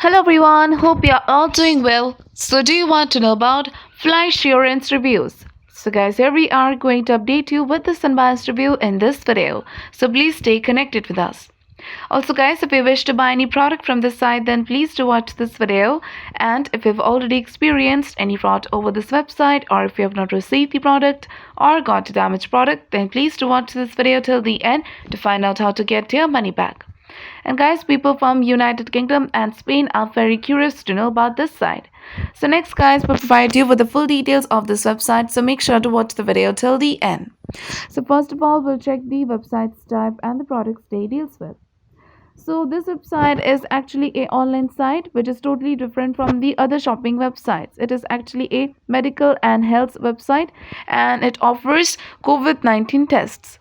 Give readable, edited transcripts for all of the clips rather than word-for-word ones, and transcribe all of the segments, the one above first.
Hello everyone, hope you are all doing well. So, do you want to know about flight insurance reviews? So, guys, here we are going to update you with this unbiased review in this video. So, please stay connected with us. Also, guys, if you wish to buy any product from this site, then please do watch this video. And if you've already experienced any fraud over this website, or if you have not received the product or got a damaged product, then please do watch this video till the end to find out how to get your money back. And guys, people from United Kingdom and Spain are very curious to know about this site. So next, guys, we'll provide you with the full details of this website, so make sure to watch the video till the end. So first of all, we'll check the website's type and the products they deals with. So this website is actually a online site which is totally different from the other shopping websites. It is actually a medical and health website, and it offers COVID-19 tests.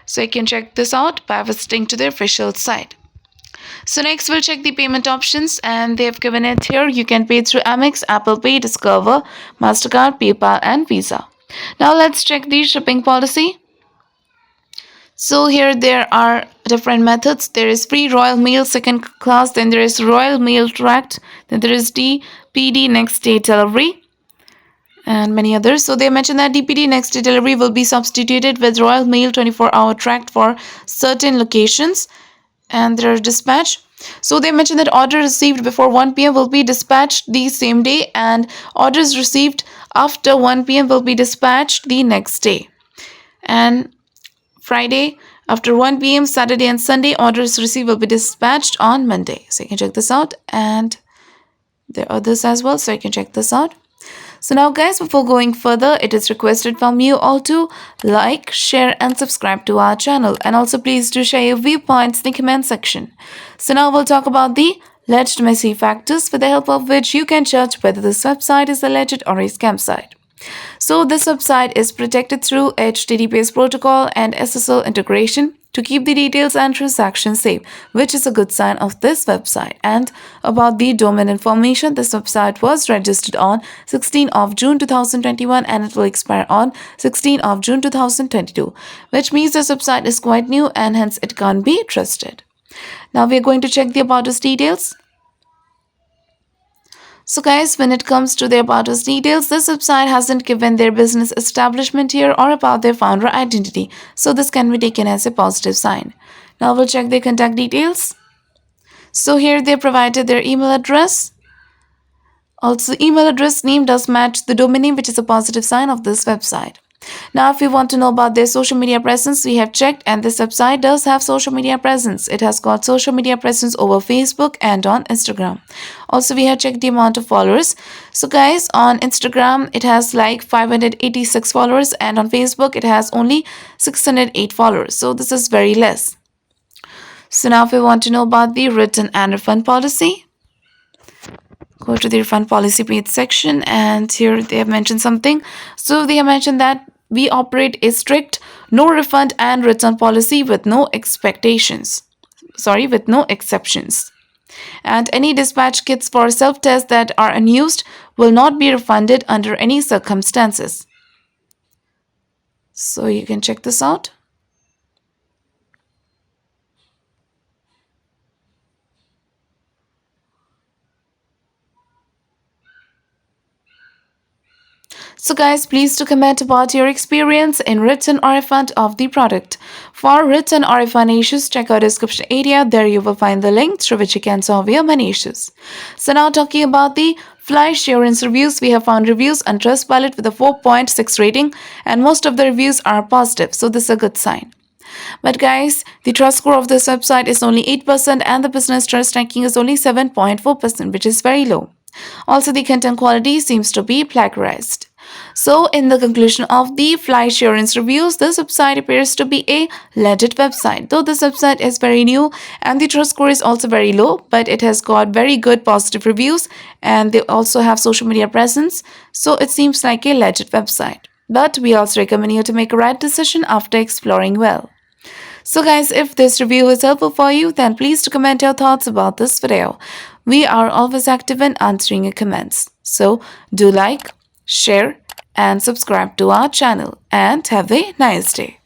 So you can check this out by visiting to their official site. So next we'll check the payment options, and they have given it here. You can pay through Amex, Apple Pay, Discover, MasterCard, PayPal and Visa. Now let's check the shipping policy. So here there are different methods. There is free Royal Mail second class, then there is Royal Mail Tract, then there is DPD next day delivery, and many others. So they mentioned that DPD next day delivery will be substituted with Royal Mail 24-hour tract for certain locations, and their dispatch. So they mentioned that order received before 1 p.m. will be dispatched the same day, and orders received after 1 p.m. will be dispatched the next day. And Friday after 1 p.m., Saturday and Sunday, orders received will be dispatched on Monday. So you can check this out, and there are others as well, so you can check this out. So now, guys, before going further, it is requested from you all to like, share and subscribe to our channel, and also please do share your viewpoints in the comment section. So now we'll talk about the legitimacy factors, with the help of which you can judge whether this website is a legit or a scam site. So this website is protected through HTTPS protocol and SSL integration to keep the details and transactions safe, which is a good sign of this website. And about the domain information, this website was registered on 16th of June 2021, and it will expire on 16th of June 2022, which means this website is quite new and hence it can't be trusted. Now we are going to check the about us details. So guys, when it comes to their about us details, this website hasn't given their business establishment here or about their founder identity. So this can be taken as a positive sign. Now we'll check their contact details. So here they provided their email address. Also, email address name does match the domain name, which is a positive sign of this website. Now, if you want to know about their social media presence, we have checked, and this website does have social media presence. It has got social media presence over Facebook and on Instagram. Also, we have checked the amount of followers. So guys, on Instagram it has like 586 followers, and on Facebook it has only 608 followers. So this is very less. So now if we want to know about the return and refund policy, go to the refund policy page section, and here they have mentioned something. So they have mentioned that we operate a strict no refund and return policy with no exceptions. And any dispatch kits for self-test that are unused will not be refunded under any circumstances. So you can check this out. So guys, please do comment about your experience in return or refund of the product. For return or refund issues, check our description area. There you will find the link through which you can solve your money issues. So now talking about the flight insurance reviews, we have found reviews on Trustpilot with a 4.6 rating, and most of the reviews are positive. So this is a good sign. But guys, the trust score of this website is only 8%, and the business trust ranking is only 7.4%, which is very low. Also, the content quality seems to be plagiarized. So in the conclusion of the flight insurance reviews, this website appears to be a legit website. Though this website is very new and the trust score is also very low, but it has got very good positive reviews, and they also have social media presence. So it seems like a legit website. But we also recommend you to make a right decision after exploring well. So guys, if this review is helpful for you, then please do comment your thoughts about this video. We are always active in answering your comments. So do like, share and subscribe to our channel, and have a nice day.